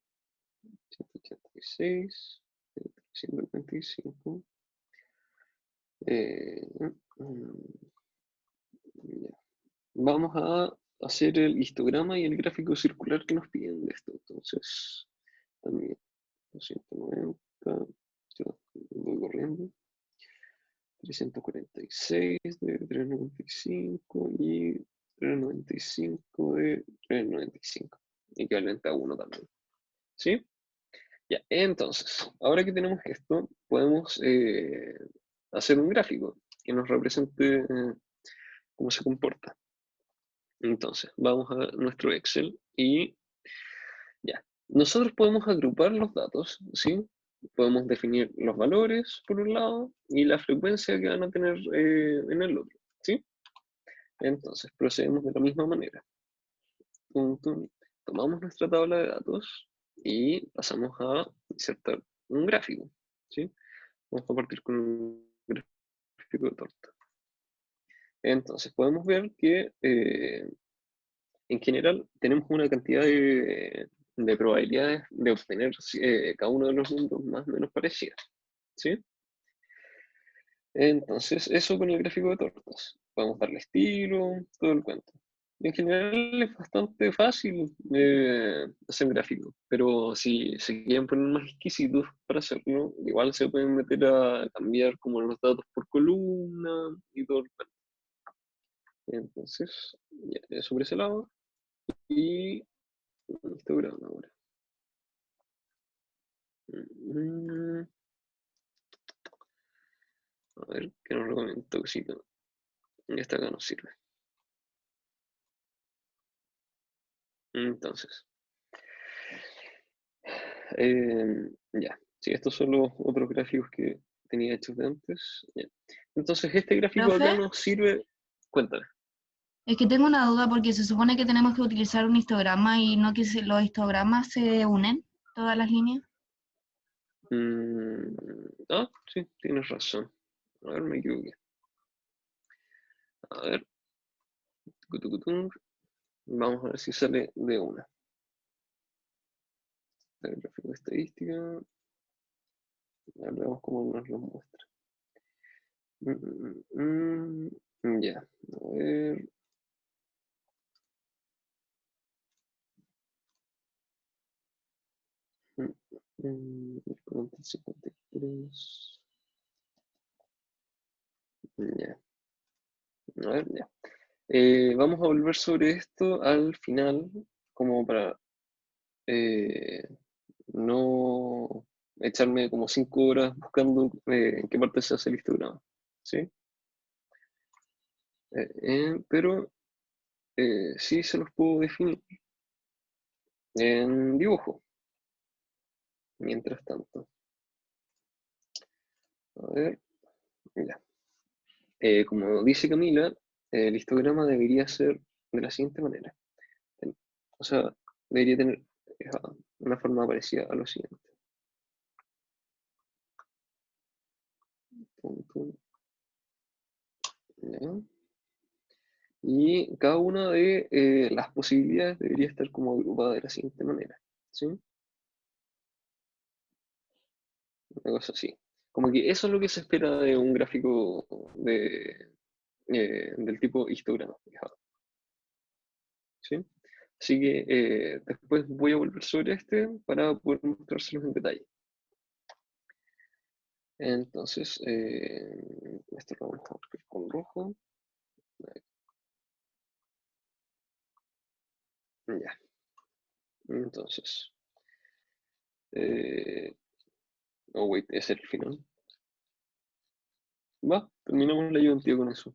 186 de 395. Ya. Vamos a hacer el histograma y el gráfico circular que nos piden de esto. Entonces, también 290, yo voy corriendo. 346 de 395 y 395 de 395. Equivalente a 1 también. ¿Sí? Ya, entonces, ahora que tenemos esto, podemos hacer un gráfico que nos represente cómo se comporta. Entonces, vamos a nuestro Excel y ya. Nosotros podemos agrupar los datos, ¿sí? Podemos definir los valores por un lado y la frecuencia que van a tener en el otro, ¿sí? Entonces, procedemos de la misma manera. Tomamos nuestra tabla de datos y pasamos a insertar un gráfico, ¿sí? Vamos a partir con un gráfico de torta. Entonces, podemos ver que en general tenemos una cantidad de probabilidades de obtener cada uno de los números más o menos parecidas, ¿sí? Entonces, eso con el gráfico de tortas. Podemos darle estilo, todo el cuento. En general es bastante fácil hacer gráfico, pero si se quieren poner más exquisitos para hacerlo, igual se pueden meter a cambiar como los datos por columna y todo el cuento. Entonces, ya, eso por ese lado. Y histograma ahora. Mm, A ver, ¿qué nos recomienda un toquecito? Esta acá nos sirve. Entonces, ya. Sí, estos son los otros gráficos que tenía hechos de antes. Ya. Entonces, este gráfico ¿Profe? acá nos sirve. Cuéntame. Es que tengo una duda porque se supone que tenemos que utilizar un histograma y no que los histogramas se unen, todas las líneas. Sí, tienes razón. A ver, me equivoqué. A ver. Tucutucutum. Vamos a ver si sale de una. El gráfico de estadística. A ver, veamos cómo nos lo muestra. Ya, a ver. El 53. Ya, a ver, ya. Vamos a volver sobre esto al final, como para no echarme como 5 horas buscando en qué parte se hace el histograma, ¿sí? Pero sí se los puedo definir en dibujo, mientras tanto. A ver, Ya. Como dice Camila, el histograma debería ser de la siguiente manera. O sea, debería tener una forma parecida a lo siguiente. Punto. Ya. Y cada una de las posibilidades debería estar como agrupada de la siguiente manera. ¿Sí? Una cosa así. Como que eso es lo que se espera de un gráfico del tipo histograma. ¿Sí? Así que después voy a volver sobre este para poder mostrárselos en detalle. Entonces, esto lo vamos a marcar con rojo. Ya. Entonces, oh, wait, ese es el final. Va, terminamos la ayudantía con eso.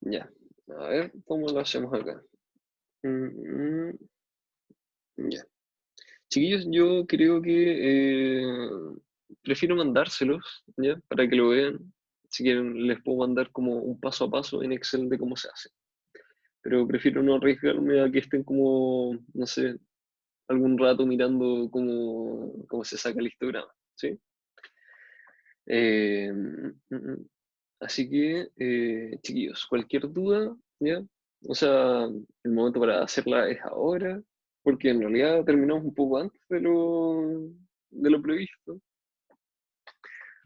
Ya, a ver cómo lo hacemos acá. Ya. Chiquillos, yo creo que prefiero mandárselos, ¿ya? Para que lo vean. Si quieren, les puedo mandar como un paso a paso en Excel de cómo se hace. Pero prefiero no arriesgarme a que estén como, no sé, algún rato mirando cómo se saca el histograma, ¿sí? Eh, mm, mm. Así que, chiquillos, cualquier duda, ¿ya? O sea, el momento para hacerla es ahora, porque en realidad terminamos un poco antes de lo previsto.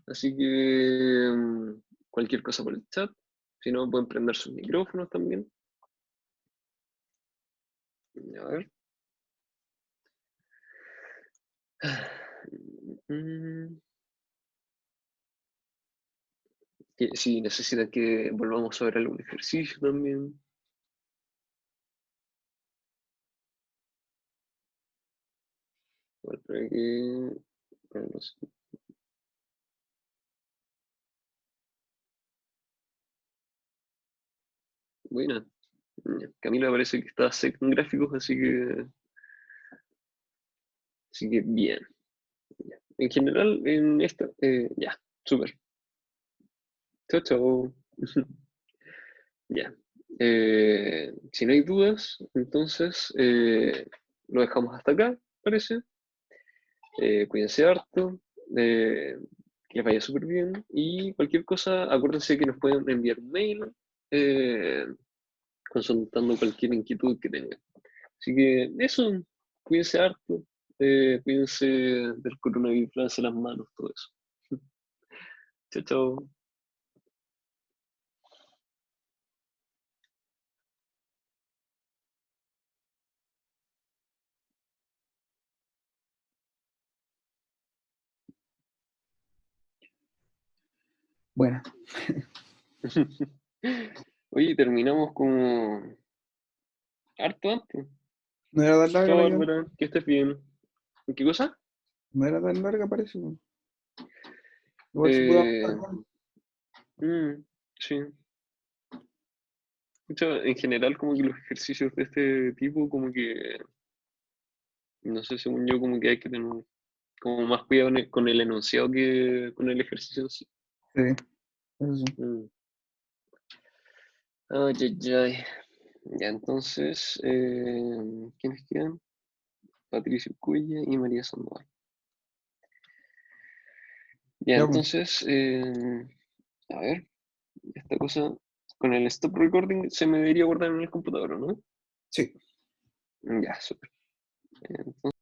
Así que cualquier cosa por el chat, si no pueden prender sus micrófonos también. A ver. Mm, si necesitan que volvamos a ver algún ejercicio también. Igual para que... para los- Buena. Ya, Camila parece que está seca en gráficos, así que bien. Ya. En general, en esta, ya, súper. Chao, chao. Ya. Si no hay dudas, entonces lo dejamos hasta acá, parece. Cuídense harto, que les vaya súper bien y cualquier cosa, acuérdense que nos pueden enviar un mail eh, consultando cualquier inquietud que tengan. Así que eso, cuídense harto, cuídense del coronavirus, lávense las manos, todo eso. Chao, chao. Bueno, Oye, terminamos como harto antes. no era tan larga Chao, la ayuda. Bárbara, que estés bien. ¿Qué cosa? No era tan larga, parece. Po. Igual se pudo Eh, avanzar bien. sí. Pucha, en general, como que los ejercicios de este tipo, como que, no sé, según yo, como que hay que tener como más cuidado con el enunciado que con el ejercicio en sí. Sí, eso sí. Mm. Ay, ay, ay. Ya, entonces, ¿quiénes quedan? Patricio Cuella y María Sandoval. Ya, Ya, pues. entonces, a ver, esta cosa, con el stop recording se me debería guardar en el computador, ¿no? Sí. Ya, súper. Entonces,